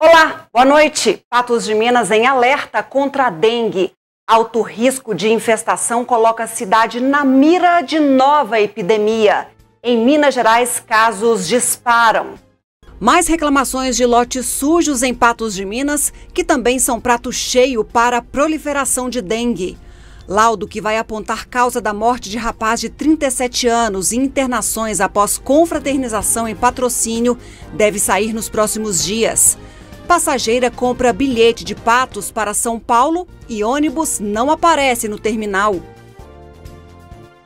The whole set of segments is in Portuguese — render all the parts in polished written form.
Olá, boa noite. Patos de Minas em alerta contra a dengue. Alto risco de infestação coloca a cidade na mira de nova epidemia. Em Minas Gerais, casos disparam. Mais reclamações de lotes sujos em Patos de Minas, que também são prato cheio para a proliferação de dengue. Laudo que vai apontar causa da morte de rapaz de 37 anos e internações após confraternização em Patrocínio deve sair nos próximos dias. Passageira compra bilhete de Patos para São Paulo e ônibus não aparece no terminal.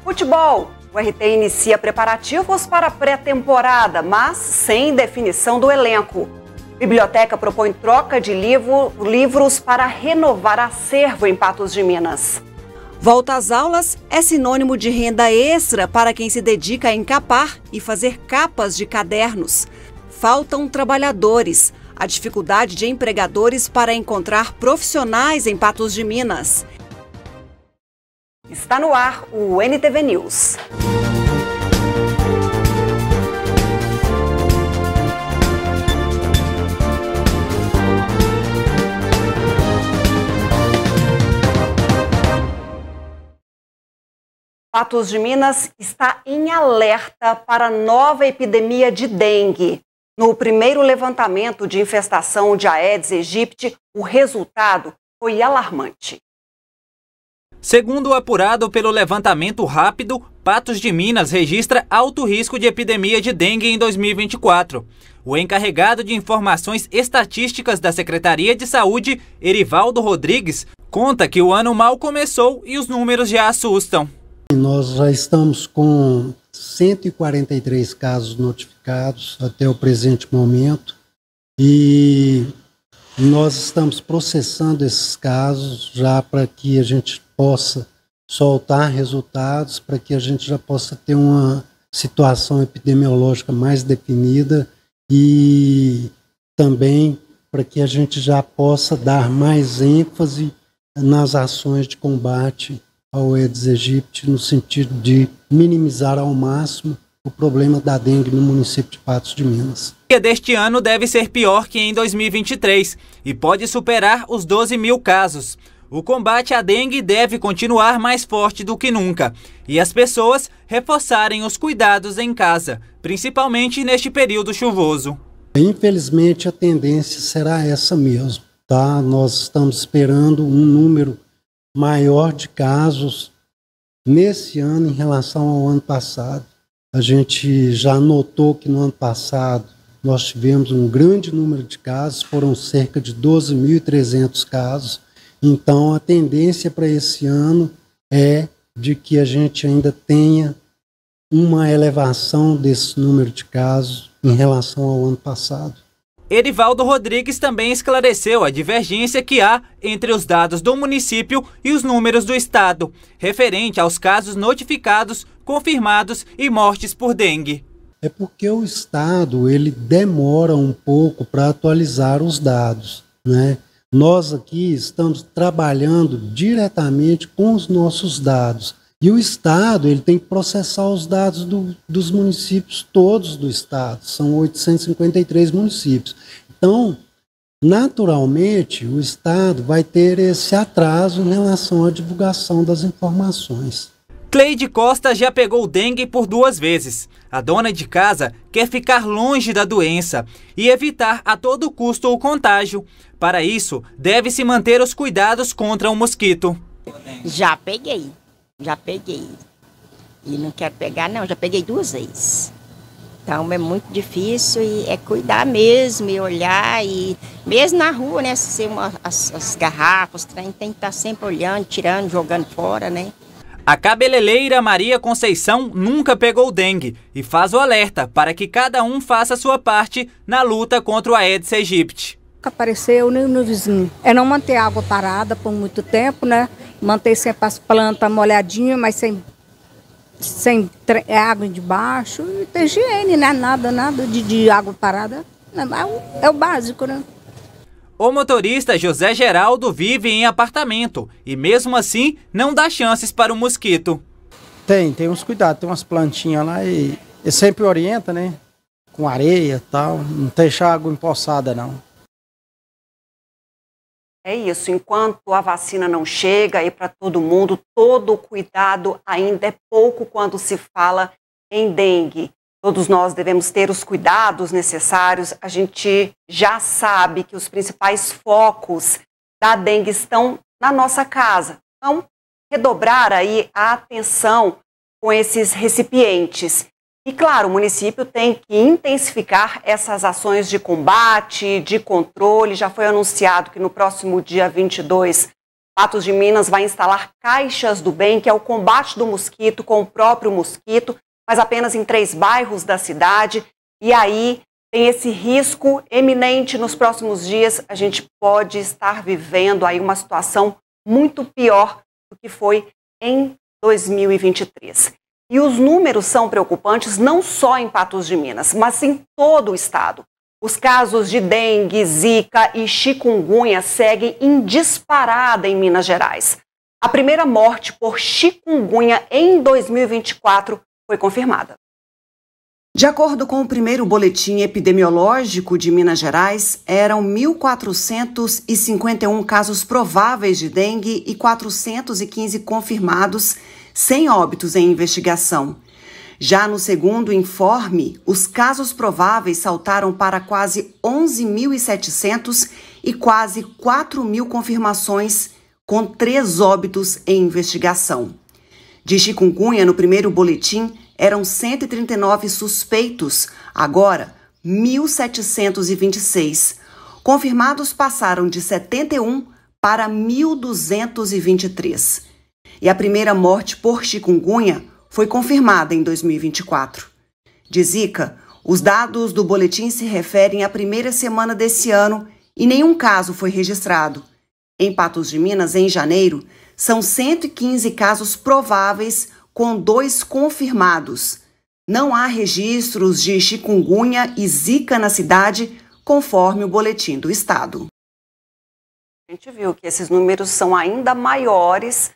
Futebol. O RT inicia preparativos para a pré-temporada, mas sem definição do elenco. Biblioteca propõe troca de livros para renovar acervo em Patos de Minas. Volta às aulas é sinônimo de renda extra para quem se dedica a encapar e fazer capas de cadernos. Faltam trabalhadores. A dificuldade de empregadores para encontrar profissionais em Patos de Minas. Está no ar o NTV News. Patos de Minas está em alerta para nova epidemia de dengue. No primeiro levantamento de infestação de Aedes aegypti, o resultado foi alarmante. Segundo o apurado pelo levantamento rápido, Patos de Minas registra alto risco de epidemia de dengue em 2024. O encarregado de informações estatísticas da Secretaria de Saúde, Erivaldo Rodrigues, conta que o ano mal começou e os números já assustam. Nós já estamos com 143 casos notificados até o presente momento e nós estamos processando esses casos já para que a gente possa soltar resultados, para que a gente já possa ter uma situação epidemiológica mais definida e também para que a gente já possa dar mais ênfase nas ações de combate ao Aedes aegypti, no sentido de minimizar ao máximo o problema da dengue no município de Patos de Minas. O deste ano deve ser pior que em 2023 e pode superar os 12 mil casos. O combate à dengue deve continuar mais forte do que nunca e as pessoas reforçarem os cuidados em casa, principalmente neste período chuvoso. Infelizmente a tendência será essa mesmo, tá? Nós estamos esperando um número maior de casos nesse ano em relação ao ano passado. A gente já notou que no ano passado nós tivemos um grande número de casos, foram cerca de 12.300 casos. Então a tendência para esse ano é de que a gente ainda tenha uma elevação desse número de casos em relação ao ano passado. Erivaldo Rodrigues também esclareceu a divergência que há entre os dados do município e os números do estado, referente aos casos notificados, confirmados e mortes por dengue. É porque o estado ele demora um pouco para atualizar os dados, né? Nós aqui estamos trabalhando diretamente com os nossos dados. E o estado ele tem que processar os dados dos municípios todos do estado. São 853 municípios. Então, naturalmente, o estado vai ter esse atraso em relação à divulgação das informações. Cleide Costa já pegou dengue por 2 vezes. A dona de casa quer ficar longe da doença e evitar a todo custo o contágio. Para isso, deve-se manter os cuidados contra o mosquito. Já peguei. E não quero pegar, não. Já peguei 2 vezes. Então é muito difícil e é cuidar mesmo e olhar. E mesmo na rua, né? Se as garrafas, tem que estar sempre olhando, tirando, jogando fora, né? A cabeleireira Maria Conceição nunca pegou dengue e faz o alerta para que cada um faça a sua parte na luta contra o Aedes aegypti. Apareceu no vizinho. É não manter a água parada por muito tempo, né? Manter sempre as plantas molhadinhas, mas sem água debaixo. E ter higiene, né? Nada de água parada. É o básico, né? O motorista José Geraldo vive em apartamento e mesmo assim não dá chances para o mosquito. Tem uns cuidados, tem umas plantinhas lá e sempre orienta, né? Com areia e tal, não deixar água empoçada não. É isso, enquanto a vacina não chega aí para todo mundo, todo o cuidado ainda é pouco quando se fala em dengue. Todos nós devemos ter os cuidados necessários. A gente já sabe que os principais focos da dengue estão na nossa casa. Então, redobrar aí a atenção com esses recipientes. E, claro, o município tem que intensificar essas ações de combate, de controle. Já foi anunciado que no próximo dia 22, Patos de Minas vai instalar caixas do bem, que é o combate do mosquito com o próprio mosquito, mas apenas em 3 bairros da cidade. E aí tem esse risco eminente nos próximos dias. A gente pode estar vivendo aí uma situação muito pior do que foi em 2023. E os números são preocupantes não só em Patos de Minas, mas em todo o estado. Os casos de dengue, zika e chikungunya seguem em disparada em Minas Gerais. A primeira morte por chikungunya em 2024 foi confirmada. De acordo com o primeiro boletim epidemiológico de Minas Gerais, eram 1.451 casos prováveis de dengue e 415 confirmados, sem óbitos em investigação. Já no segundo informe, os casos prováveis saltaram para quase 11.700 e quase 4.000 confirmações, com 3 óbitos em investigação. De chikungunya, no primeiro boletim, eram 139 suspeitos, agora 1.726. Confirmados passaram de 71 para 1.223. E a primeira morte por chikungunya foi confirmada em 2024. De zika, os dados do boletim se referem à primeira semana desse ano e nenhum caso foi registrado. Em Patos de Minas, em janeiro, são 115 casos prováveis, com 2 confirmados. Não há registros de chikungunya e zika na cidade, conforme o boletim do estado. A gente viu que esses números são ainda maiores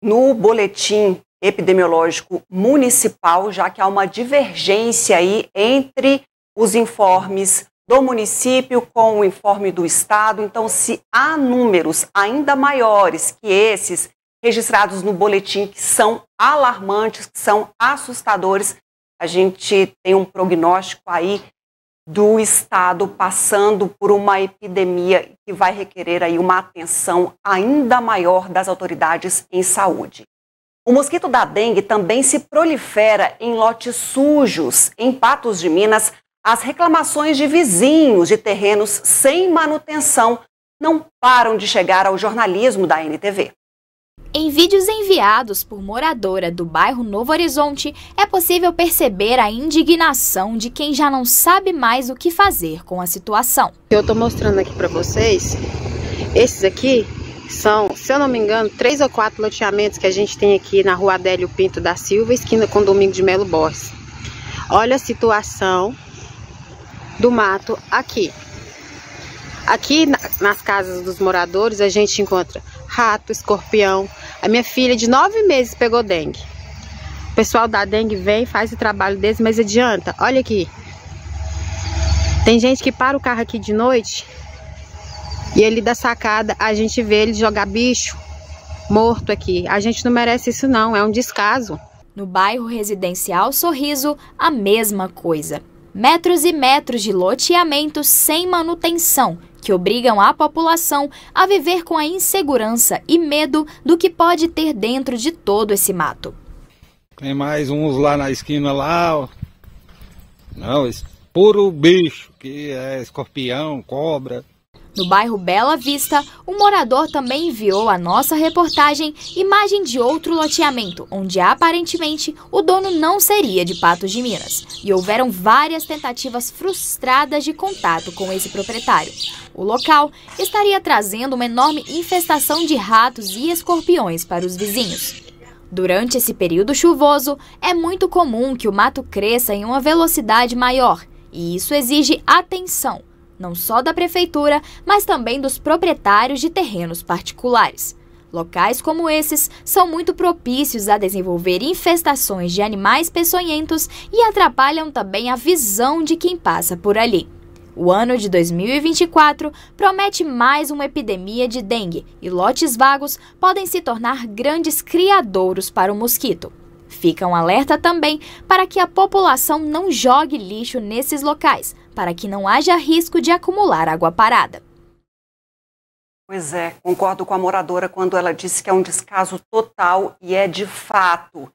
no boletim epidemiológico municipal, já que há uma divergência aí entre os informes do município com o informe do estado. Então, se há números ainda maiores que esses registrados no boletim, que são alarmantes, que são assustadores, a gente tem um prognóstico aí do estado passando por uma epidemia que vai requerer aí uma atenção ainda maior das autoridades em saúde. O mosquito da dengue também se prolifera em lotes sujos. Em Patos de Minas, as reclamações de vizinhos de terrenos sem manutenção não param de chegar ao jornalismo da NTV. Em vídeos enviados por moradora do bairro Novo Horizonte, é possível perceber a indignação de quem já não sabe mais o que fazer com a situação. Eu estou mostrando aqui para vocês, esses aqui são, se eu não me engano, 3 ou 4 loteamentos que a gente tem aqui na rua Adélio Pinto da Silva, esquina com Domingos de Melo Borges. Olha a situação do mato aqui. Aqui nas casas dos moradores a gente encontra rato, escorpião. A minha filha de 9 meses pegou dengue. O pessoal da dengue vem, faz o trabalho deles, mas adianta. Olha aqui. Tem gente que para o carro aqui de noite e ele da sacada, a gente vê ele jogar bicho morto aqui. A gente não merece isso não, é um descaso. No bairro residencial Sorriso, a mesma coisa. Metros e metros de loteamentos sem manutenção, que obrigam a população a viver com a insegurança e medo do que pode ter dentro de todo esse mato. Tem mais uns lá na esquina lá, ó. Não, puro bicho, que é escorpião, cobra. No bairro Bela Vista, o morador também enviou à nossa reportagem imagem de outro loteamento, onde aparentemente o dono não seria de Patos de Minas. E houveram várias tentativas frustradas de contato com esse proprietário. O local estaria trazendo uma enorme infestação de ratos e escorpiões para os vizinhos. Durante esse período chuvoso, é muito comum que o mato cresça em uma velocidade maior, e isso exige atenção, não só da prefeitura, mas também dos proprietários de terrenos particulares. Locais como esses são muito propícios a desenvolver infestações de animais peçonhentos e atrapalham também a visão de quem passa por ali. O ano de 2024 promete mais uma epidemia de dengue e lotes vagos podem se tornar grandes criadouros para o mosquito. Fica um alerta também para que a população não jogue lixo nesses locais, para que não haja risco de acumular água parada. Pois é, concordo com a moradora quando ela disse que é um descaso total e é de fato.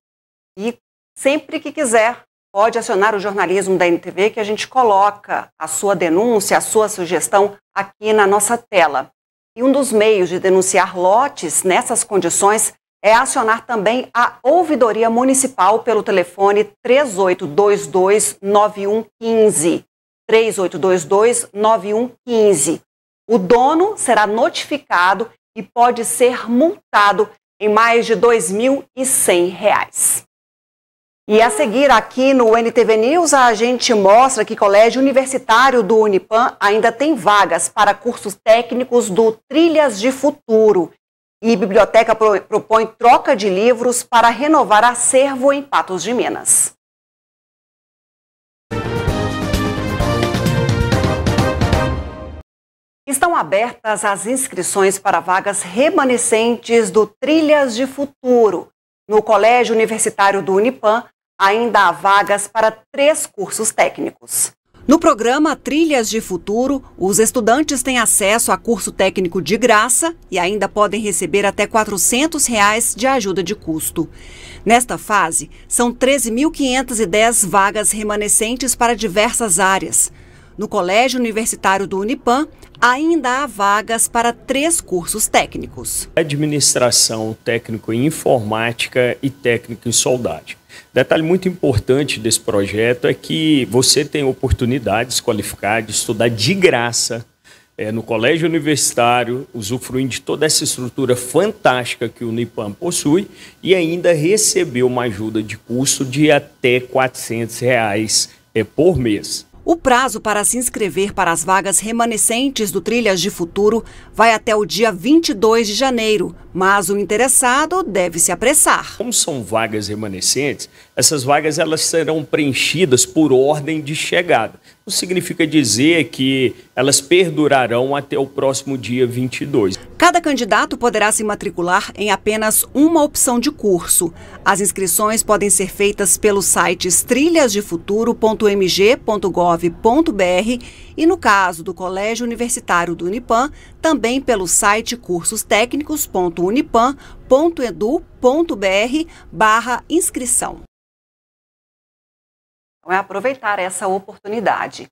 E sempre que quiser, pode acionar o jornalismo da NTV que a gente coloca a sua denúncia, a sua sugestão aqui na nossa tela. E um dos meios de denunciar lotes nessas condições é acionar também a ouvidoria municipal pelo telefone 3822-9115. 3822-9115. O dono será notificado e pode ser multado em mais de R$ 2.100. E a seguir aqui no NTV News, a gente mostra que o Colégio Universitário do Unipam ainda tem vagas para cursos técnicos do Trilhas de Futuro. E a biblioteca propõe troca de livros para renovar acervo em Patos de Minas. Estão abertas as inscrições para vagas remanescentes do Trilhas de Futuro. No Colégio Universitário do Unipam, ainda há vagas para 3 cursos técnicos. No programa Trilhas de Futuro, os estudantes têm acesso a curso técnico de graça e ainda podem receber até R$ 400 de ajuda de custo. Nesta fase, são 13.510 vagas remanescentes para diversas áreas. No Colégio Universitário do Unipam, ainda há vagas para 3 cursos técnicos. Administração, técnico em informática e técnico em soldagem. Detalhe muito importante desse projeto é que você tem oportunidade de se qualificar, de estudar de graça no Colégio Universitário, usufruindo de toda essa estrutura fantástica que o Unipam possui e ainda receber uma ajuda de custo de até R$ 400 por mês. O prazo para se inscrever para as vagas remanescentes do Trilhas de Futuro vai até o dia 22 de janeiro, mas o interessado deve se apressar. Como são vagas remanescentes, essas vagas elas serão preenchidas por ordem de chegada. Isso significa dizer que elas perdurarão até o próximo dia 22. Cada candidato poderá se matricular em apenas uma opção de curso. As inscrições podem ser feitas pelos sites trilhasdefuturo.mg.gov.br e, no caso do Colégio Universitário do Unipam, também pelo site cursostecnicos.unipam.edu.br/inscrição. É aproveitar essa oportunidade.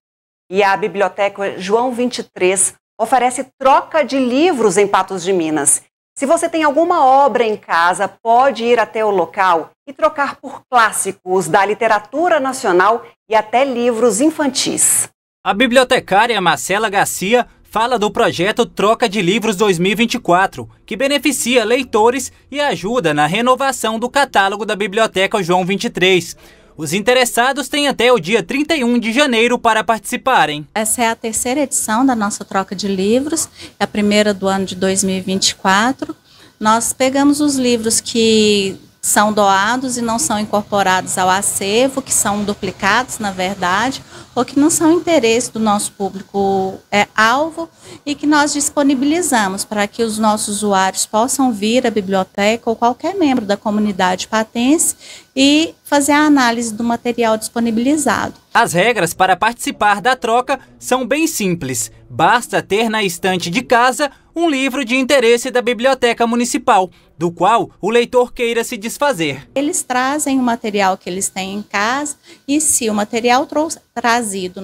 E a Biblioteca João 23 oferece troca de livros em Patos de Minas. Se você tem alguma obra em casa, pode ir até o local e trocar por clássicos da literatura nacional e até livros infantis. A bibliotecária Marcela Garcia fala do projeto Troca de Livros 2024, que beneficia leitores e ajuda na renovação do catálogo da Biblioteca João 23. Os interessados têm até o dia 31 de janeiro para participarem. Essa é a 3ª edição da nossa troca de livros, é a primeira do ano de 2024. Nós pegamos os livros que são doados e não são incorporados ao acervo, que são duplicados, na verdade, ou que não são interesse do nosso público-alvo e que nós disponibilizamos para que os nossos usuários possam vir à biblioteca ou qualquer membro da comunidade patense e fazer a análise do material disponibilizado. As regras para participar da troca são bem simples. Basta ter na estante de casa um livro de interesse da Biblioteca Municipal, do qual o leitor queira se desfazer. Eles trazem o material que eles têm em casa e se o material trazido,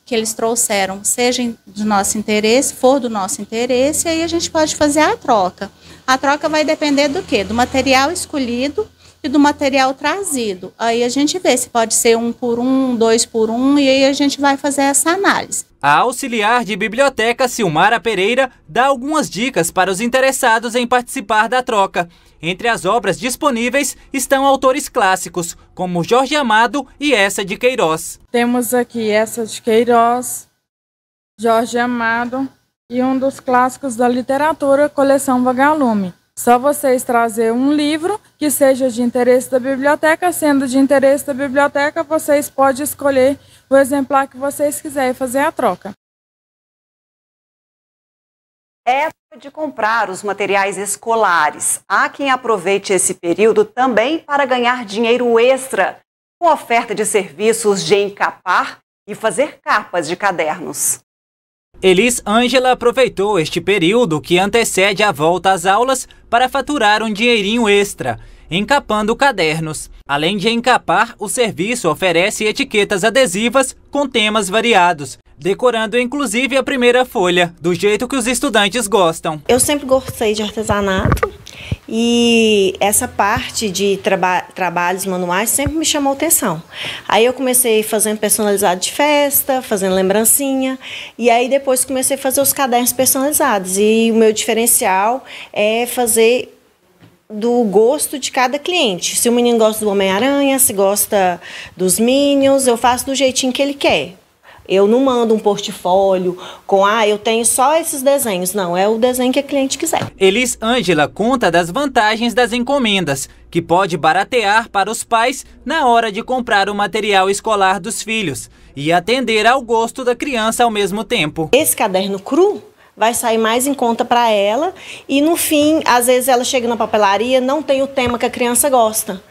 que eles trouxeram, seja de nosso interesse, for do nosso interesse, aí a gente pode fazer a troca. A troca vai depender do quê? Do material escolhido e do material trazido. Aí a gente vê se pode ser 1 por 1, 2 por 1 e aí a gente vai fazer essa análise. A auxiliar de biblioteca Silmara Pereira dá algumas dicas para os interessados em participar da troca. Entre as obras disponíveis estão autores clássicos, como Jorge Amado e Eça de Queiroz. Temos aqui Eça de Queiroz, Jorge Amado e um dos clássicos da literatura, Coleção Vagalume. Só vocês trazer um livro que seja de interesse da biblioteca. Sendo de interesse da biblioteca, vocês podem escolher o exemplar que vocês quiserem fazer a troca. É época de comprar os materiais escolares. Há quem aproveite esse período também para ganhar dinheiro extra, com oferta de serviços de encapar e fazer capas de cadernos. Elis Ângela aproveitou este período que antecede a volta às aulas para faturar um dinheirinho extra, encapando cadernos. Além de encapar, o serviço oferece etiquetas adesivas com temas variados, decorando inclusive a primeira folha, do jeito que os estudantes gostam. Eu sempre gostei de artesanato e essa parte de trabalhos manuais sempre me chamou atenção. Aí eu comecei fazendo personalizado de festa, fazendo lembrancinha, e aí depois comecei a fazer os cadernos personalizados. E o meu diferencial é fazer do gosto de cada cliente. Se o menino gosta do Homem-Aranha, se gosta dos Minions, eu faço do jeitinho que ele quer. Eu não mando um portfólio com, eu tenho só esses desenhos. Não, é o desenho que a cliente quiser. Elis Ângela conta das vantagens das encomendas, que pode baratear para os pais na hora de comprar o material escolar dos filhos e atender ao gosto da criança ao mesmo tempo. Esse caderno cru vai sair mais em conta para ela e no fim, às vezes ela chega na papelaria, não tem o tema que a criança gosta.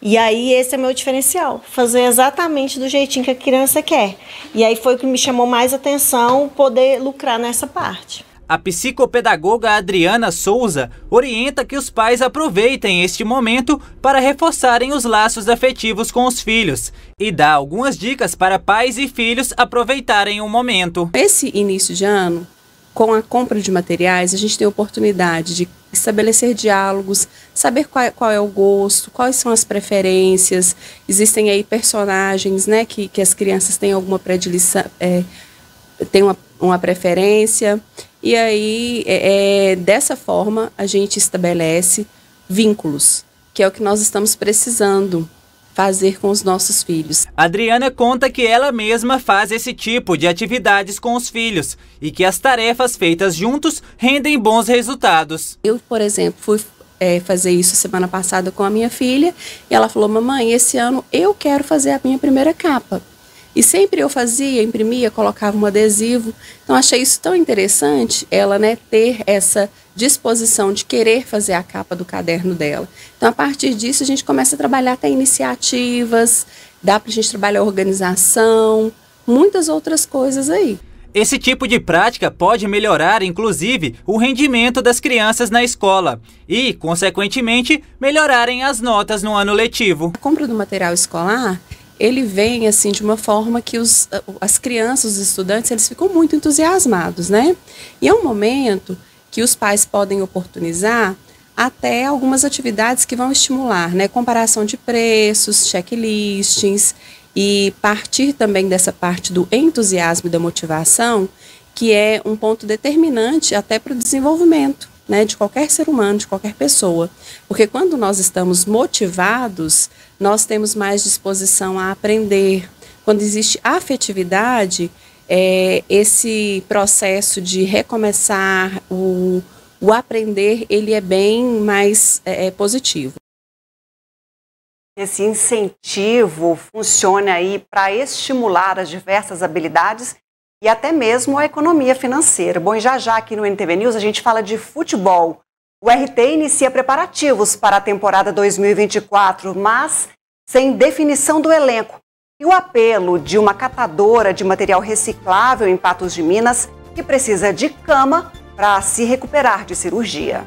E aí esse é meu diferencial, fazer exatamente do jeitinho que a criança quer. E aí foi o que me chamou mais atenção, poder lucrar nessa parte. A psicopedagoga Adriana Souza orienta que os pais aproveitem este momento para reforçarem os laços afetivos com os filhos e dá algumas dicas para pais e filhos aproveitarem o momento. Esse início de ano, com a compra de materiais, a gente tem a oportunidade de estabelecer diálogos, saber qual é o gosto, quais são as preferências. Existem aí personagens, né, que as crianças têm alguma predileção, têm uma preferência. E aí, dessa forma, a gente estabelece vínculos, que é o que nós estamos precisando fazer com os nossos filhos. Adriana conta que ela mesma faz esse tipo de atividades com os filhos e que as tarefas feitas juntos rendem bons resultados. Eu, por exemplo, fui fazer isso semana passada com a minha filha e ela falou: mamãe, esse ano eu quero fazer a minha primeira capa. E sempre eu fazia, imprimia, colocava um adesivo. Então achei isso tão interessante, ela, né, ter essa disposição de querer fazer a capa do caderno dela. Então a partir disso a gente começa a trabalhar até iniciativas, dá pra gente trabalhar organização, muitas outras coisas aí. Esse tipo de prática pode melhorar, inclusive, o rendimento das crianças na escola e, consequentemente, melhorarem as notas no ano letivo. A compra do material escolar, ele vem assim de uma forma que as crianças, os estudantes, eles ficam muito entusiasmados, né? E é um momento que os pais podem oportunizar até algumas atividades que vão estimular, né? Comparação de preços, checklistings e partir também dessa parte do entusiasmo e da motivação, que é um ponto determinante até para o desenvolvimento, né, de qualquer ser humano, de qualquer pessoa. Porque quando nós estamos motivados, nós temos mais disposição a aprender. Quando existe afetividade, esse processo de recomeçar, o aprender, ele é bem mais positivo. Esse incentivo funciona aí para estimular as diversas habilidades e até mesmo a economia financeira. Bom, e já aqui no NTV News a gente fala de futebol. O RT inicia preparativos para a temporada 2024, mas sem definição do elenco. E o apelo de uma catadora de material reciclável em Patos de Minas, que precisa de cama para se recuperar de cirurgia.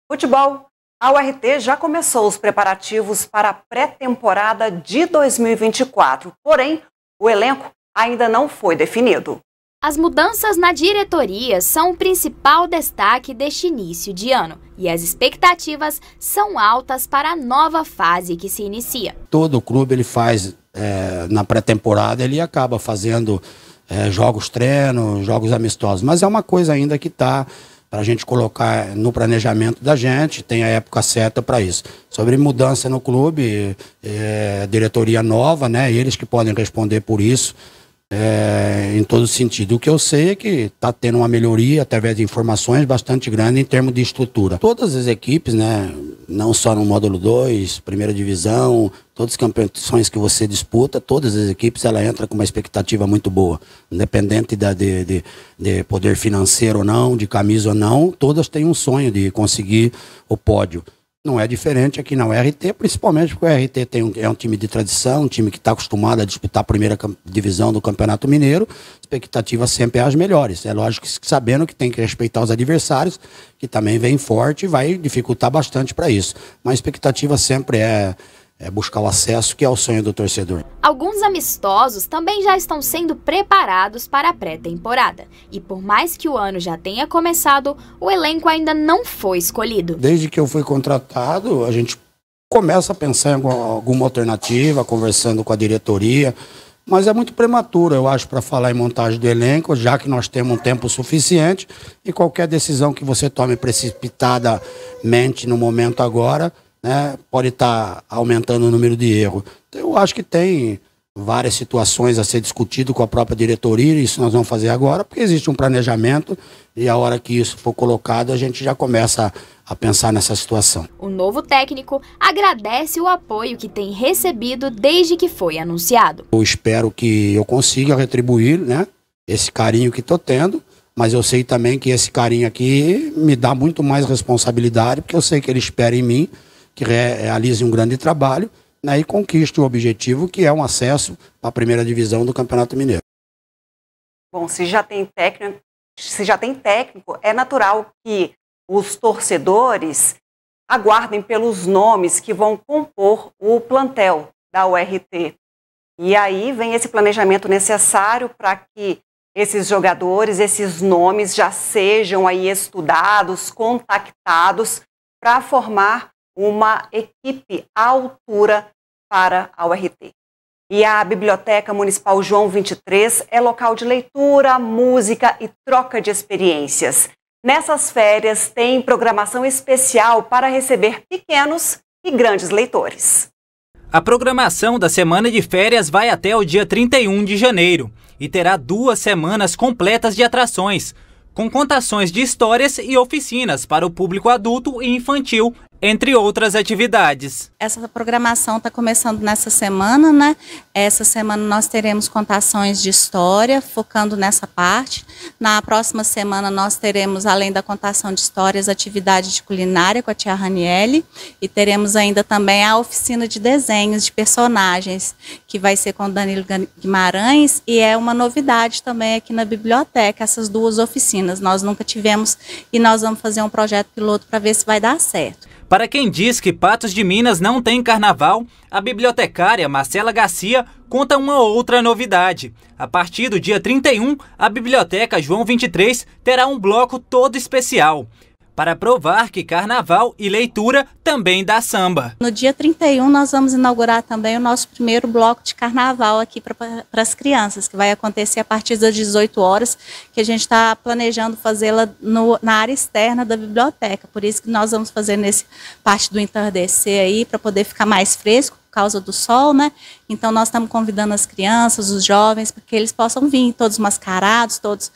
Futebol. A URT já começou os preparativos para a pré-temporada de 2024, porém, o elenco ainda não foi definido. As mudanças na diretoria são o principal destaque deste início de ano e as expectativas são altas para a nova fase que se inicia. Todo clube ele faz, na pré-temporada, ele acaba fazendo jogos treino, jogos amistosos, mas é uma coisa ainda que está para a gente colocar no planejamento da gente, tem a época certa para isso. Sobre mudança no clube, diretoria nova, né, eles que podem responder por isso, em todo sentido. O que eu sei é que está tendo uma melhoria através de informações bastante grande em termos de estrutura. Todas as equipes, né, não só no módulo 2, primeira divisão, todas as competições que você disputa, todas as equipes ela entra com uma expectativa muito boa, independente de poder financeiro ou não, de camisa ou não, todas têm um sonho de conseguir o pódio. Não é diferente aqui na URT, principalmente porque o URT é um time de tradição, um time que está acostumado a disputar a primeira divisão do Campeonato Mineiro. A expectativa sempre é as melhores. É lógico que sabendo que tem que respeitar os adversários, que também vem forte e vai dificultar bastante para isso. Mas a expectativa sempre é buscar o acesso, que é o sonho do torcedor. Alguns amistosos também já estão sendo preparados para a pré-temporada. E por mais que o ano já tenha começado, o elenco ainda não foi escolhido. Desde que eu fui contratado, a gente começa a pensar em alguma alternativa, conversando com a diretoria, mas é muito prematuro, eu acho, para falar em montagem do elenco, já que nós temos um tempo suficiente e qualquer decisão que você tome precipitadamente no momento agora, né, pode estar aumentando o número de erros. Então, eu acho que tem várias situações a ser discutido com a própria diretoria, e isso nós vamos fazer agora, porque existe um planejamento e a hora que isso for colocado, a gente já começa a pensar nessa situação. O novo técnico agradece o apoio que tem recebido desde que foi anunciado. Eu espero que eu consiga retribuir, né, esse carinho que estou tendo, mas eu sei também que esse carinho aqui me dá muito mais responsabilidade, porque eu sei que ele espera em mim que realize um grande trabalho, né, e conquiste o objetivo, que é um acesso para a primeira divisão do Campeonato Mineiro. Bom, se já tem técnico, é natural que os torcedores aguardem pelos nomes que vão compor o plantel da URT. E aí vem esse planejamento necessário para que esses jogadores, esses nomes já sejam aí estudados, contactados para formar uma equipe à altura para a URT. E a Biblioteca Municipal João 23 é local de leitura, música e troca de experiências. Nessas férias tem programação especial para receber pequenos e grandes leitores. A programação da semana de férias vai até o dia 31 de janeiro e terá 2 semanas completas de atrações, com contações de histórias e oficinas para o público adulto e infantil, entre outras atividades. Essa programação está começando nessa semana, né? Essa semana nós teremos contações de história, focando nessa parte. Na próxima semana nós teremos, além da contação de histórias, atividade de culinária com a tia Raniele, e teremos ainda também a oficina de desenhos de personagens, que vai ser com o Danilo Guimarães, e é uma novidade também aqui na biblioteca, essas 2 oficinas. Nós nunca tivemos, e nós vamos fazer um projeto piloto para ver se vai dar certo. Para quem diz que Patos de Minas não tem carnaval, a bibliotecária Marcela Garcia conta uma outra novidade. A partir do dia 31, a Biblioteca João 23 terá um bloco todo especial, para provar que carnaval e leitura também dá samba. No dia 31 nós vamos inaugurar também o nosso primeiro bloco de carnaval aqui para as crianças, que vai acontecer a partir das 18 horas, que a gente está planejando fazê-la na área externa da biblioteca. Por isso que nós vamos fazer nesse parte do entardecer aí, para poder ficar mais fresco, por causa do sol, né? Então nós estamos convidando as crianças, os jovens, para que eles possam vir todos mascarados, todos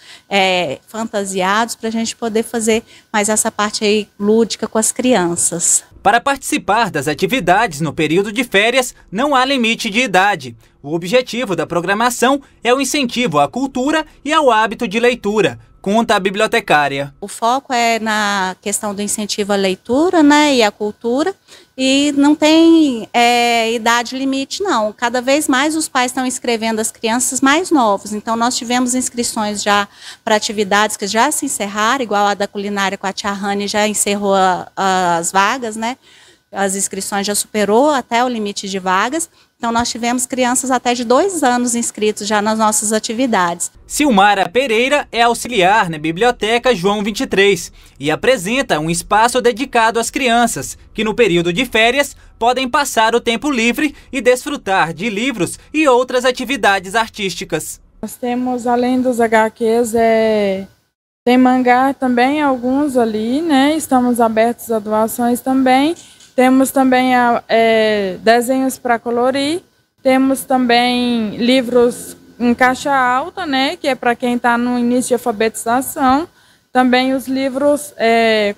fantasiados, para a gente poder fazer mais essa parte aí lúdica com as crianças. Para participar das atividades no período de férias, não há limite de idade. O objetivo da programação é o incentivo à cultura e ao hábito de leitura, conta a bibliotecária. O foco é na questão do incentivo à leitura, né, e à cultura, e não tem idade limite, não. Cada vez mais os pais estão inscrevendo as crianças mais novos. Então, nós tivemos inscrições já para atividades que já se encerraram, igual a da culinária com a tia Rani já encerrou as vagas, né? As inscrições já superou até o limite de vagas. Então, nós tivemos crianças até de 2 anos inscritos já nas nossas atividades. Silmara Pereira é auxiliar na Biblioteca João 23 e apresenta um espaço dedicado às crianças, que no período de férias podem passar o tempo livre e desfrutar de livros e outras atividades artísticas. Nós temos, além dos HQs, tem mangá também, alguns ali, né? Estamos abertos a doações também. Temos também desenhos para colorir, temos também livros em caixa alta, né, que é para quem está no início de alfabetização. Também os livros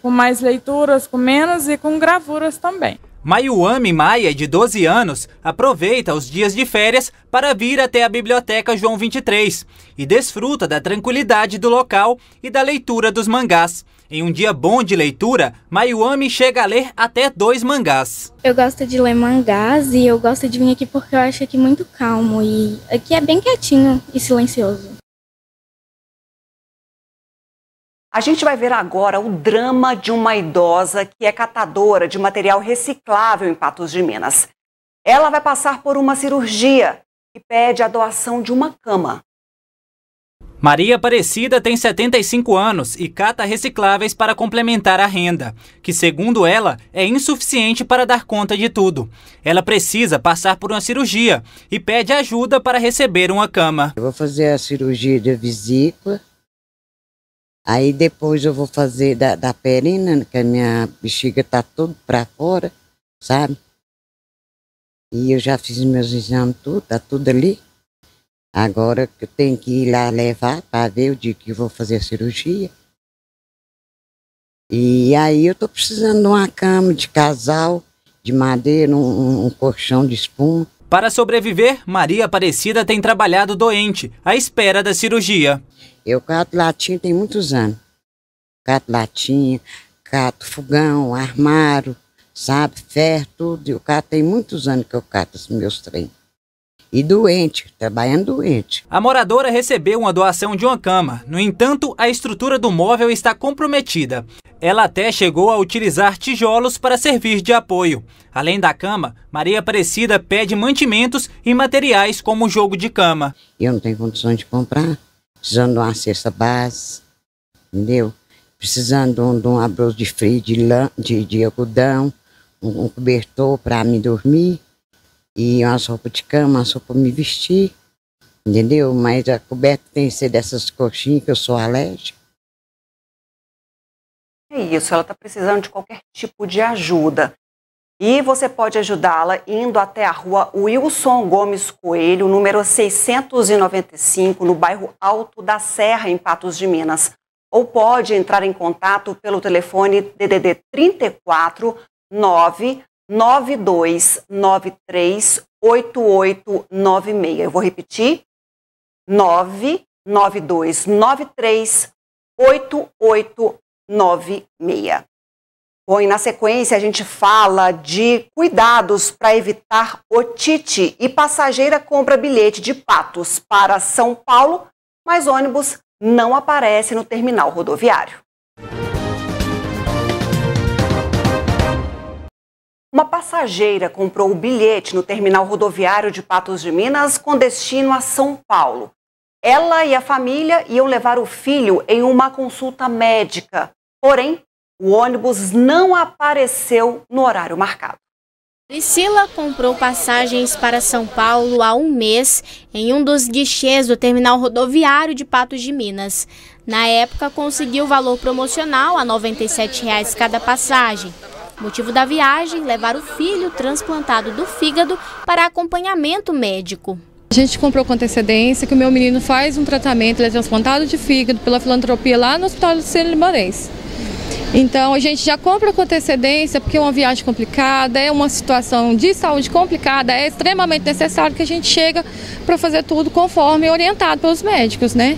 com mais leituras, com menos e com gravuras também. Mayuami Maia, de 12 anos, aproveita os dias de férias para vir até a Biblioteca João 23 e desfruta da tranquilidade do local e da leitura dos mangás. Em um dia bom de leitura, Mayuami chega a ler até 2 mangás. Eu gosto de ler mangás e eu gosto de vir aqui porque eu acho aqui muito calmo e aqui é bem quietinho e silencioso. A gente vai ver agora o drama de uma idosa que é catadora de material reciclável em Patos de Minas. Ela vai passar por uma cirurgia e pede a doação de uma cama. Maria Aparecida tem 75 anos e cata recicláveis para complementar a renda, que, segundo ela, é insuficiente para dar conta de tudo. Ela precisa passar por uma cirurgia e pede ajuda para receber uma cama. Eu vou fazer a cirurgia da vesícula. Aí depois eu vou fazer da perina, que a minha bexiga tá tudo para fora, sabe? E eu já fiz meus exames tudo, tá tudo ali. Agora eu tenho que ir lá levar para ver o dia que eu vou fazer a cirurgia. E aí eu tô precisando de uma cama de casal, de madeira, um colchão de espuma. Para sobreviver, Maria Aparecida tem trabalhado doente, à espera da cirurgia. Eu cato latinha tem muitos anos. Cato latinha, cato fogão, armário, sabe, ferro, tudo. Eu cato tem muitos anos que eu cato os meus trem. E doente, trabalhando doente. A moradora recebeu uma doação de uma cama. No entanto, a estrutura do móvel está comprometida. Ela até chegou a utilizar tijolos para servir de apoio. Além da cama, Maria Aparecida pede mantimentos e materiais como jogo de cama. Eu não tenho condições de comprar. Precisando de uma cesta base, entendeu? Precisando de um abrigo de frio de algodão, um cobertor para me dormir, e uma roupa de cama, uma roupa para me vestir, entendeu? Mas a coberta tem que ser dessas coxinhas que eu sou alérgica. É isso, ela está precisando de qualquer tipo de ajuda. E você pode ajudá-la indo até a rua Wilson Gomes Coelho, número 695, no bairro Alto da Serra, em Patos de Minas. Ou pode entrar em contato pelo telefone DDD 34 99293 8896. Eu vou repetir, 99293 8896. Bom, e na sequência a gente fala de cuidados para evitar otite e passageira compra bilhete de Patos para São Paulo, mas ônibus não aparece no terminal rodoviário. Uma passageira comprou o bilhete no terminal rodoviário de Patos de Minas com destino a São Paulo. Ela e a família iam levar o filho em uma consulta médica, porém, o ônibus não apareceu no horário marcado. Priscila comprou passagens para São Paulo há um mês em um dos guichês do terminal rodoviário de Patos de Minas. Na época, conseguiu o valor promocional a R$ 97,00 cada passagem. O motivo da viagem, levar o filho transplantado do fígado para acompanhamento médico. A gente comprou com antecedência que o meu menino faz um tratamento, ele é transplantado de fígado pela filantropia lá no Hospital Sírio-Libanês. Então a gente já compra com antecedência porque é uma viagem complicada, é uma situação de saúde complicada, é extremamente necessário que a gente chega para fazer tudo conforme orientado pelos médicos, né?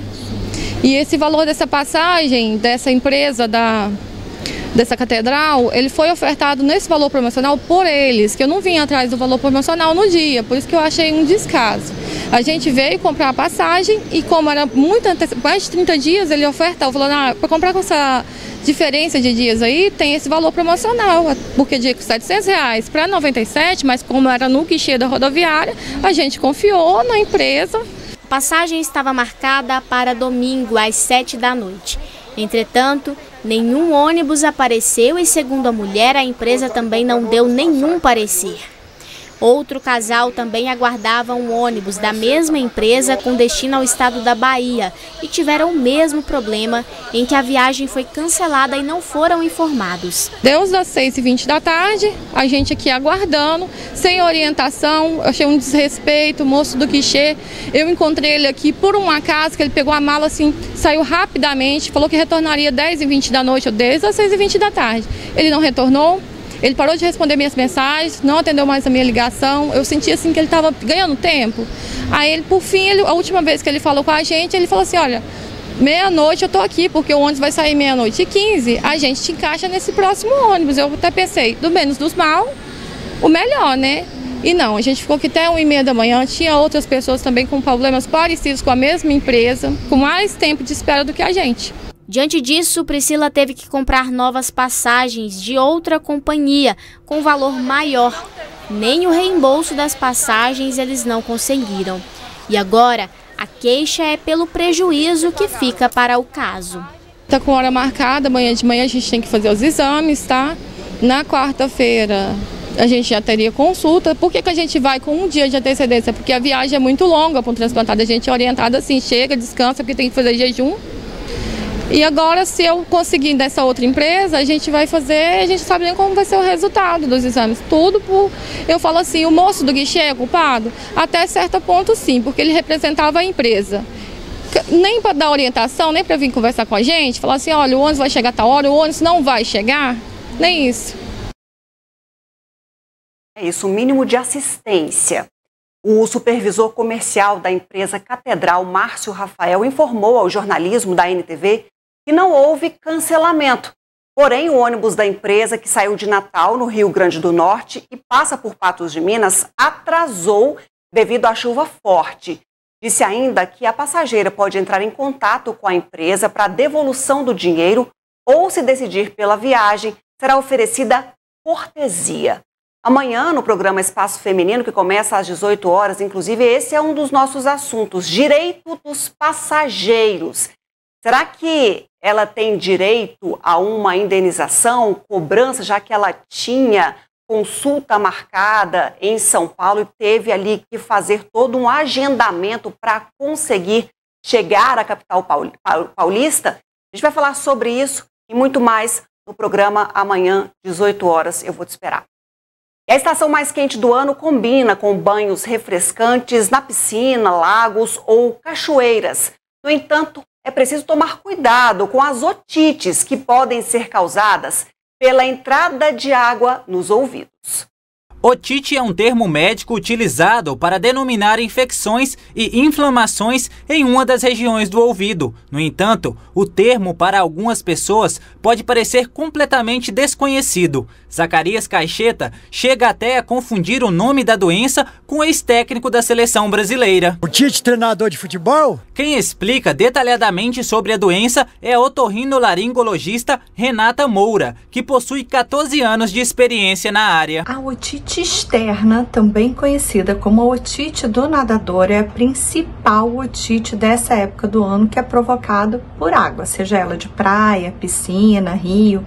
E esse valor dessa passagem, dessa empresa, dessa catedral, ele foi ofertado nesse valor promocional por eles, que eu não vim atrás do valor promocional no dia, por isso que eu achei um descaso. A gente veio comprar a passagem e como era muito mais de 30 dias, ele ofertou, falou, para comprar com essa diferença de dias aí, tem esse valor promocional, porque dia custa R$700 para 97, mas como era no guichê da rodoviária, a gente confiou na empresa. A passagem estava marcada para domingo às 7 da noite. Entretanto, nenhum ônibus apareceu e, segundo a mulher, a empresa também não deu nenhum parecer. Outro casal também aguardava um ônibus da mesma empresa com destino ao estado da Bahia e tiveram o mesmo problema, em que a viagem foi cancelada e não foram informados. Deu das 6h20 da tarde, a gente aqui aguardando, sem orientação, achei um desrespeito, o moço do guichê, eu encontrei ele aqui por um acaso, que ele pegou a mala assim, saiu rapidamente, falou que retornaria 10h20 da noite ou desde as 6h20 da tarde. Ele não retornou. Ele parou de responder minhas mensagens, não atendeu mais a minha ligação. Eu senti assim que ele estava ganhando tempo. Aí ele, por fim, a última vez que ele falou com a gente, ele falou assim, olha, meia-noite eu tô aqui, porque o ônibus vai sair 00h15, a gente te encaixa nesse próximo ônibus. Eu até pensei, do menos dos mal, o melhor, né? E não, a gente ficou aqui até 1h30 da manhã, tinha outras pessoas também com problemas parecidos com a mesma empresa, com mais tempo de espera do que a gente. Diante disso, Priscila teve que comprar novas passagens de outra companhia com valor maior. Nem o reembolso das passagens eles não conseguiram. E agora, a queixa é pelo prejuízo que fica para o caso. Está com hora marcada, amanhã de manhã a gente tem que fazer os exames, tá? Na quarta-feira a gente já teria consulta. Por que a gente vai com um dia de antecedência? Porque a viagem é muito longa para um transplantado. A gente é orientado assim, chega, descansa, porque tem que fazer jejum. E agora, se eu conseguir dessa outra empresa, a gente vai fazer, a gente sabe nem como vai ser o resultado dos exames. Tudo por, eu falo assim, o moço do guichê é culpado? Até certo ponto sim, porque ele representava a empresa. Nem para dar orientação, nem para vir conversar com a gente, falar assim, olha, o ônibus vai chegar a tal hora, o ônibus não vai chegar, nem isso. É isso, o mínimo de assistência. O supervisor comercial da empresa Catedral, Márcio Rafael, informou ao jornalismo da NTV que não houve cancelamento. Porém, o ônibus da empresa, que saiu de Natal, no Rio Grande do Norte, e passa por Patos de Minas, atrasou devido à chuva forte. Disse ainda que a passageira pode entrar em contato com a empresa para devolução do dinheiro ou, se decidir pela viagem, será oferecida cortesia. Amanhã, no programa Espaço Feminino, que começa às 18 horas, inclusive, esse é um dos nossos assuntos, direito dos passageiros. Será que ela tem direito a uma indenização, cobrança, já que ela tinha consulta marcada em São Paulo e teve ali que fazer todo um agendamento para conseguir chegar à capital paulista? A gente vai falar sobre isso e muito mais no programa amanhã, 18 horas. Eu vou te esperar. E a estação mais quente do ano combina com banhos refrescantes na piscina, lagos ou cachoeiras. No entanto, é preciso tomar cuidado com as otites que podem ser causadas pela entrada de água nos ouvidos. Otite é um termo médico utilizado para denominar infecções e inflamações em uma das regiões do ouvido. No entanto, o termo para algumas pessoas pode parecer completamente desconhecido. Zacarias Caixeta chega até a confundir o nome da doença com o ex-técnico da seleção brasileira. Otite, treinador de futebol? Quem explica detalhadamente sobre a doença é a otorrinolaringologista Renata Moura, que possui 14 anos de experiência na área. A otite externa, também conhecida como a otite do nadador, é a principal otite dessa época do ano, que é provocada por água, seja ela de praia, piscina, rio,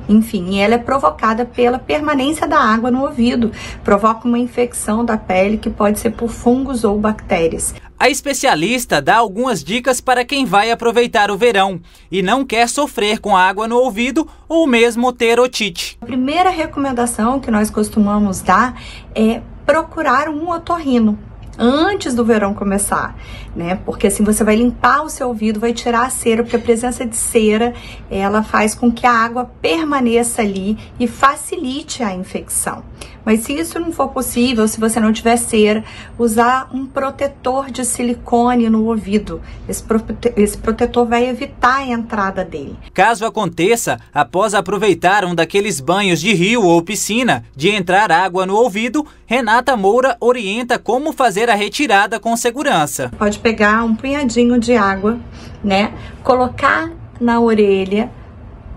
enfim, e ela é provocada pela permanência da água no ouvido, provoca uma infecção da pele que pode ser por fungos ou bactérias. A especialista dá algumas dicas para quem vai aproveitar o verão e não quer sofrer com água no ouvido ou mesmo ter otite. A primeira recomendação que nós costumamos dar é procurar um otorrino antes do verão começar, né? Porque assim você vai limpar o seu ouvido, vai tirar a cera, porque a presença de cera, ela faz com que a água permaneça ali e facilite a infecção. Mas se isso não for possível, se você não tiver cera, usar um protetor de silicone no ouvido. Esse protetor vai evitar a entrada dele. Caso aconteça, após aproveitar um daqueles banhos de rio ou piscina, de entrar água no ouvido, Renata Moura orienta como fazer a retirada com segurança. Pode pegar um punhadinho de água, né? Colocar na orelha,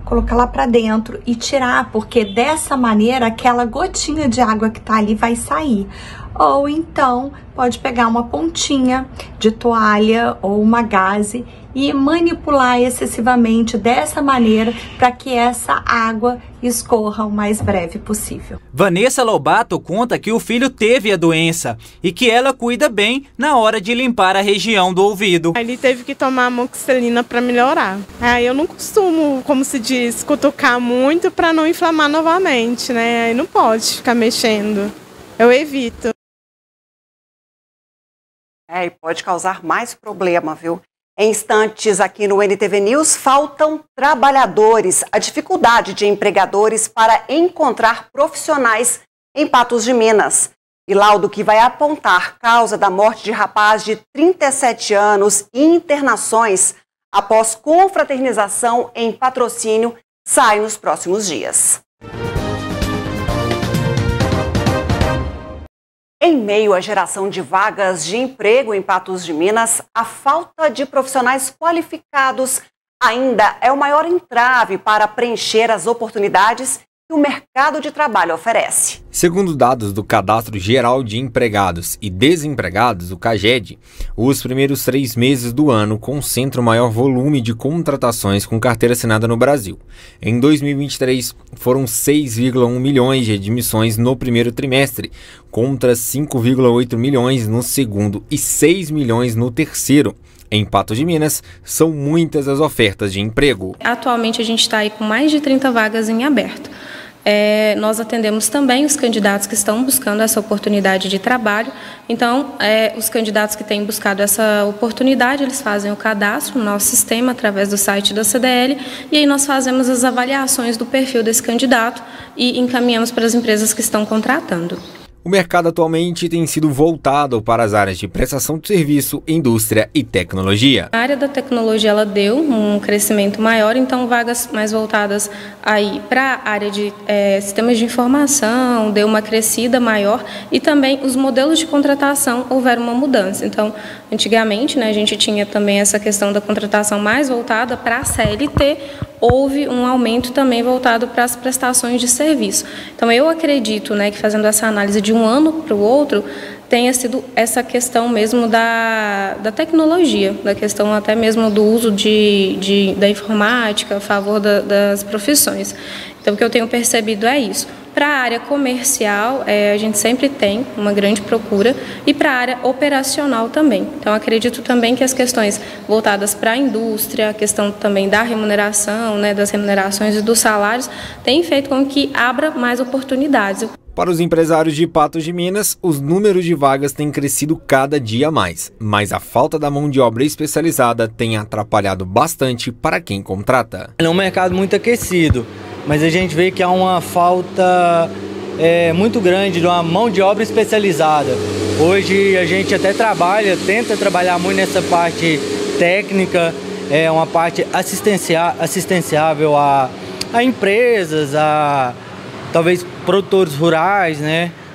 colocar lá para dentro e tirar, porque dessa maneira aquela gotinha de água que tá ali vai sair. ou então pode pegar uma pontinha de toalha ou uma gaze e manipular excessivamente dessa maneira para que essa água escorra o mais breve possível. Vanessa Lobato conta que o filho teve a doença e que ela cuida bem na hora de limpar a região do ouvido. Ele teve que tomar amoxicilina para melhorar. Eu não costumo, como se diz, cutucar muito para não inflamar novamente, né? Aí não pode ficar mexendo. Eu evito. E pode causar mais problema, viu? Em instantes, aqui no NTV News, faltam trabalhadores. A dificuldade de empregadores para encontrar profissionais em Patos de Minas. E laudo que vai apontar causa da morte de rapaz de 37 anos e internações após confraternização em Patrocínio sai nos próximos dias. Em meio à geração de vagas de emprego em Patos de Minas, a falta de profissionais qualificados ainda é o maior entrave para preencher as oportunidades que o mercado de trabalho oferece. Segundo dados do Cadastro Geral de Empregados e Desempregados, o CAGED, os primeiros 3 meses do ano concentram o maior volume de contratações com carteira assinada no Brasil. Em 2023, foram 6,1 milhões de admissões no primeiro trimestre, contra 5,8 milhões no segundo e 6 milhões no terceiro. Em Patos de Minas, são muitas as ofertas de emprego. Atualmente, a gente está aí com mais de 30 vagas em aberto. Nós atendemos também os candidatos que estão buscando essa oportunidade de trabalho. Então, os candidatos que têm buscado essa oportunidade, eles fazem o cadastro no nosso sistema através do site da CDL e aí nós fazemos as avaliações do perfil desse candidato e encaminhamos para as empresas que estão contratando. O mercado atualmente tem sido voltado para as áreas de prestação de serviço, indústria e tecnologia. A área da tecnologia ela deu um crescimento maior, então vagas mais voltadas aí para a área de sistemas de informação deu uma crescida maior e também os modelos de contratação houveram uma mudança. Então, antigamente, a gente tinha também essa questão da contratação mais voltada para a CLT, houve um aumento também voltado para as prestações de serviço. Então, eu acredito que fazendo essa análise de um ano para o outro, tenha sido essa questão mesmo da tecnologia, da questão até mesmo do uso da informática a favor das profissões. Então, o que eu tenho percebido é isso. Para a área comercial, a gente sempre tem uma grande procura e para a área operacional também. Então, acredito também que as questões voltadas para a indústria, a questão também da remuneração, das remunerações e dos salários, tem feito com que abra mais oportunidades. Para os empresários de Patos de Minas, os números de vagas têm crescido cada dia mais, mas a falta da mão de obra especializada tem atrapalhado bastante para quem contrata. É um mercado muito aquecido, mas a gente vê que há uma falta muito grande de uma mão de obra especializada. Hoje a gente até tenta trabalhar muito nessa parte técnica, uma parte assistenciável a empresas, talvez produtores rurais,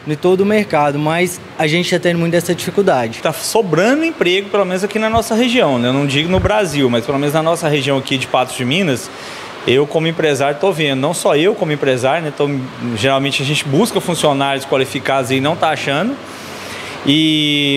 de todo o mercado, mas a gente está tendo muito dessa dificuldade. Está sobrando emprego, pelo menos aqui na nossa região, Eu não digo no Brasil, mas pelo menos na nossa região aqui de Patos de Minas, eu como empresário estou vendo, não só eu como empresário, geralmente a gente busca funcionários qualificados e não está achando,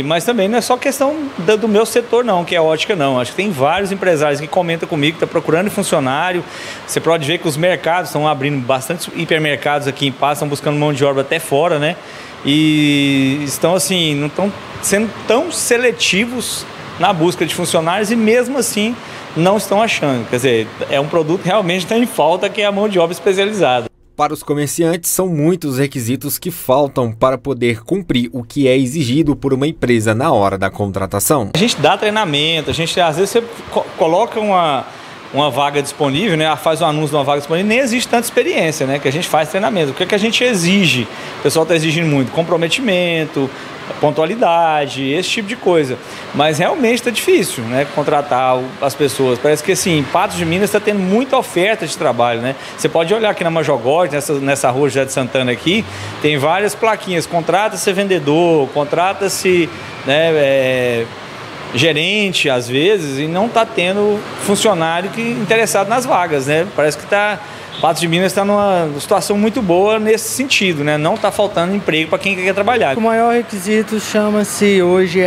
mas também não é só questão do meu setor não, que é ótica não. Acho que tem vários empresários que comentam comigo que estão procurando funcionário. Você pode ver que os mercados estão abrindo bastante hipermercados aqui em Patos, estão buscando mão de obra até fora, E estão assim, não estão sendo tão seletivos na busca de funcionários e mesmo assim não estão achando. Quer dizer, é um produto que realmente está em falta, que é a mão de obra especializada. Para os comerciantes, são muitos os requisitos que faltam para poder cumprir o que é exigido por uma empresa na hora da contratação. A gente dá treinamento, às vezes você coloca uma vaga disponível, faz um anúncio de uma vaga disponível, nem existe tanta experiência, que a gente faz treinamento. O que é que a gente exige? O pessoal está exigindo muito comprometimento, pontualidade, esse tipo de coisa. Mas realmente está difícil, contratar as pessoas. Parece que assim, Patos de Minas está tendo muita oferta de trabalho, Você pode olhar aqui na Majogorte, nessa rua José de Santana aqui, tem várias plaquinhas, contrata-se vendedor, contrata-se gerente às vezes, e não está tendo funcionário interessado nas vagas, Parece que está Patos de Minas está numa situação muito boa nesse sentido, né? Não está faltando emprego para quem quer trabalhar. O maior requisito chama-se hoje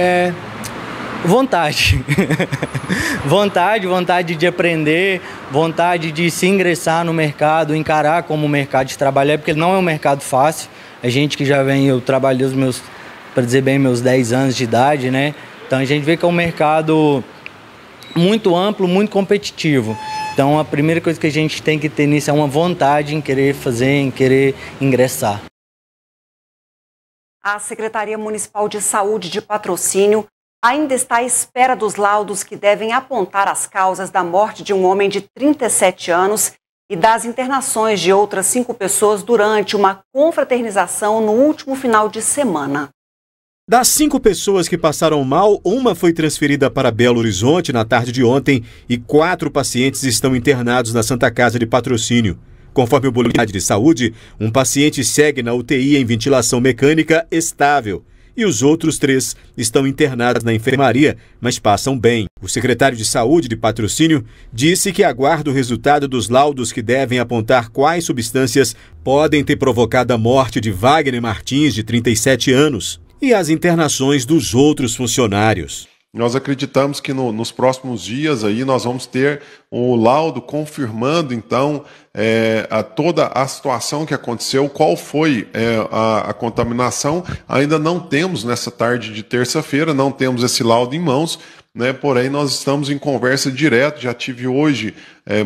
vontade. vontade de aprender, vontade de se ingressar no mercado, encarar como o mercado de trabalho é, porque não é um mercado fácil. A gente que já vem, eu trabalhei para dizer bem, meus 10 anos de idade, né? Então a gente vê que é um mercado muito amplo, muito competitivo. Então a primeira coisa que a gente tem que ter nisso é uma vontade em querer fazer, em querer ingressar. A Secretaria Municipal de Saúde de Patrocínio ainda está à espera dos laudos que devem apontar as causas da morte de um homem de 37 anos e das internações de outras 5 pessoas durante uma confraternização no último final de semana. Das 5 pessoas que passaram mal, uma foi transferida para Belo Horizonte na tarde de ontem e 4 pacientes estão internados na Santa Casa de Patrocínio. Conforme o boletim de saúde, um paciente segue na UTI em ventilação mecânica estável e os outros 3 estão internados na enfermaria, mas passam bem. O secretário de Saúde de Patrocínio disse que aguarda o resultado dos laudos que devem apontar quais substâncias podem ter provocado a morte de Wagner Martins, de 37 anos, e as internações dos outros funcionários. Nós acreditamos que nos próximos dias aí nós vamos ter o laudo confirmando, então, toda a situação que aconteceu, qual foi a contaminação. Ainda não temos, nessa tarde de terça-feira, não temos esse laudo em mãos, né? Porém, nós estamos em conversa direta. Já tive hoje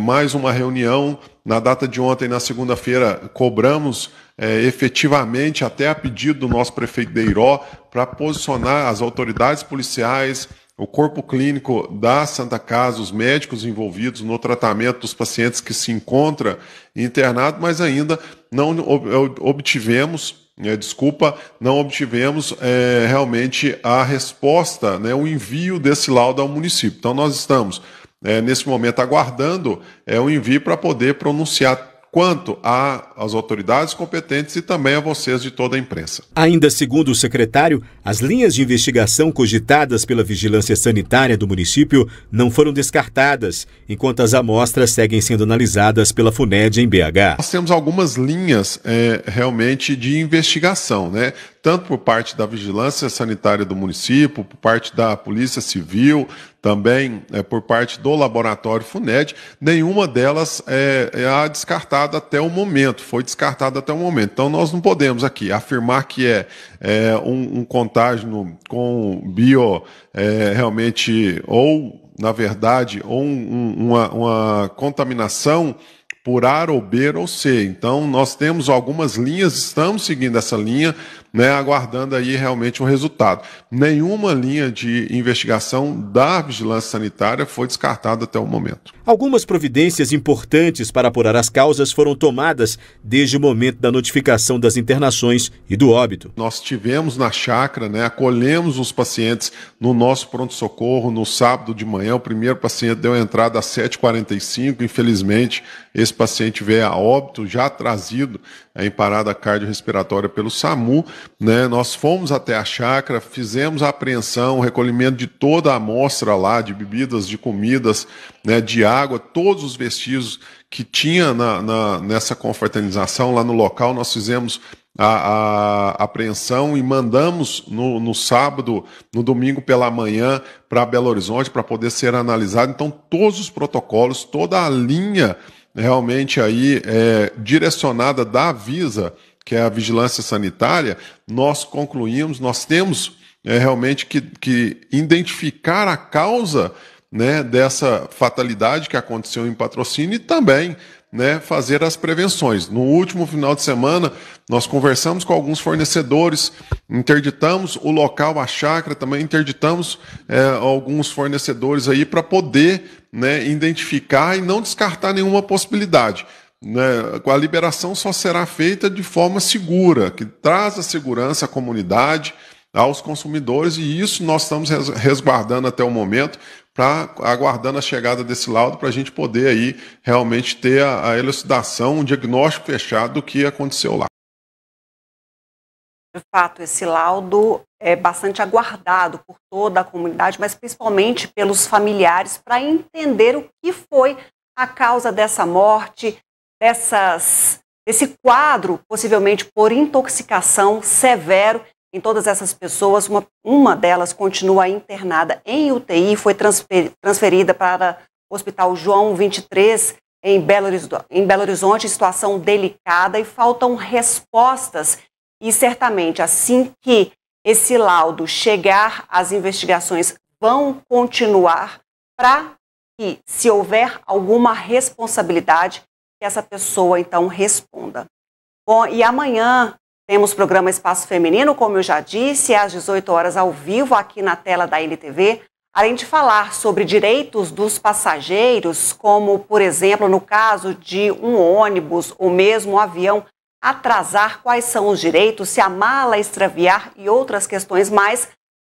mais uma reunião. Na data de ontem, na segunda-feira, cobramos efetivamente, até a pedido do nosso prefeito Deiró, para posicionar as autoridades policiais, o corpo clínico da Santa Casa, os médicos envolvidos no tratamento dos pacientes que se encontram internados, mas ainda não obtivemos, realmente a resposta, né, o envio desse laudo ao município. Então nós estamos, nesse momento, aguardando o envio para poder pronunciar quanto às autoridades competentes e também a vocês de toda a imprensa. Ainda segundo o secretário, as linhas de investigação cogitadas pela Vigilância Sanitária do município não foram descartadas, enquanto as amostras seguem sendo analisadas pela FUNED em BH. Nós temos algumas linhas realmente de investigação, né? Tanto por parte da Vigilância Sanitária do município, por parte da Polícia Civil, também por parte do Laboratório FUNED. Nenhuma delas é descartada até o momento, foi descartada até o momento. Então nós não podemos aqui afirmar que um contágio com realmente, ou na verdade, ou uma contaminação por A ou B ou C. Então nós temos algumas linhas, estamos seguindo essa linha, né, aguardando aí realmente um resultado. Nenhuma linha de investigação da Vigilância Sanitária foi descartada até o momento. Algumas providências importantes para apurar as causas foram tomadas desde o momento da notificação das internações e do óbito. Nós tivemos na chácara, né, acolhemos os pacientes no nosso pronto-socorro no sábado de manhã. O primeiro paciente deu entrada às 7h45, infelizmente esse paciente veio a óbito, já trazido em parada cardiorrespiratória pelo SAMU, né? Nós fomos até a chácara, fizemos a apreensão, o recolhimento de toda a amostra lá, de bebidas, de comidas, né, de água, todos os vestígios que tinha nessa confraternização lá no local. Nós fizemos a apreensão e mandamos no sábado, no domingo pela manhã, para Belo Horizonte para poder ser analisado. Então todos os protocolos, toda a linha realmente aí direcionada da Avisa, que é a Vigilância Sanitária, nós concluímos, nós temos realmente que identificar a causa, né, dessa fatalidade que aconteceu em Patrocínio e também, né, fazer as prevenções. No último final de semana, nós conversamos com alguns fornecedores, interditamos o local, a chácara, também interditamos alguns fornecedores aí para poder, né, identificar e não descartar nenhuma possibilidade. Né? A liberação só será feita de forma segura, que traz a segurança à comunidade, aos consumidores, e isso nós estamos resguardando até o momento, aguardando a chegada desse laudo para a gente poder aí realmente ter a elucidação, um diagnóstico fechado do que aconteceu lá. De fato, esse laudo é bastante aguardado por toda a comunidade, mas principalmente pelos familiares, para entender o que foi a causa dessa morte, desse quadro, possivelmente por intoxicação severo em todas essas pessoas. Uma delas continua internada em UTI, foi transferida para o Hospital João 23, em Belo Horizonte, situação delicada, e faltam respostas. E certamente, assim que esse laudo chegar, as investigações vão continuar para que, se houver alguma responsabilidade, que essa pessoa então responda. Bom, e amanhã temos programa Espaço Feminino, como eu já disse, às 18 horas ao vivo aqui na tela da NTV, além de falar sobre direitos dos passageiros, como, por exemplo, no caso de um ônibus ou mesmo um avião atrasar, quais são os direitos, se a mala extraviar e outras questões mais.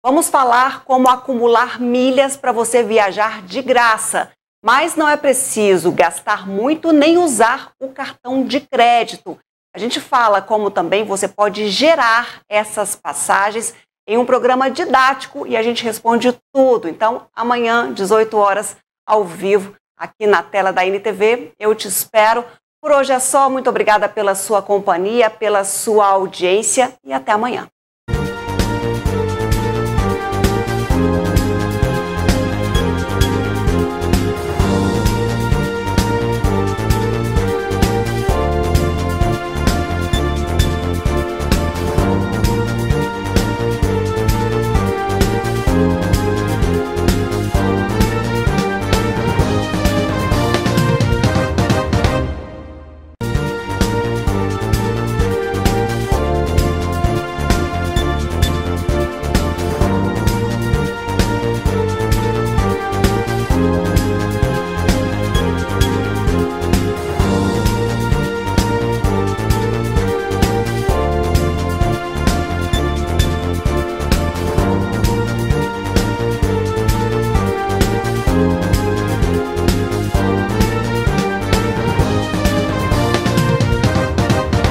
Vamos falar como acumular milhas para você viajar de graça, mas não é preciso gastar muito nem usar o cartão de crédito. A gente fala como também você pode gerar essas passagens em um programa didático e a gente responde tudo. Então, amanhã, 18 horas, ao vivo, aqui na tela da NTV, eu te espero. Por hoje é só. Muito obrigada pela sua companhia, pela sua audiência e até amanhã.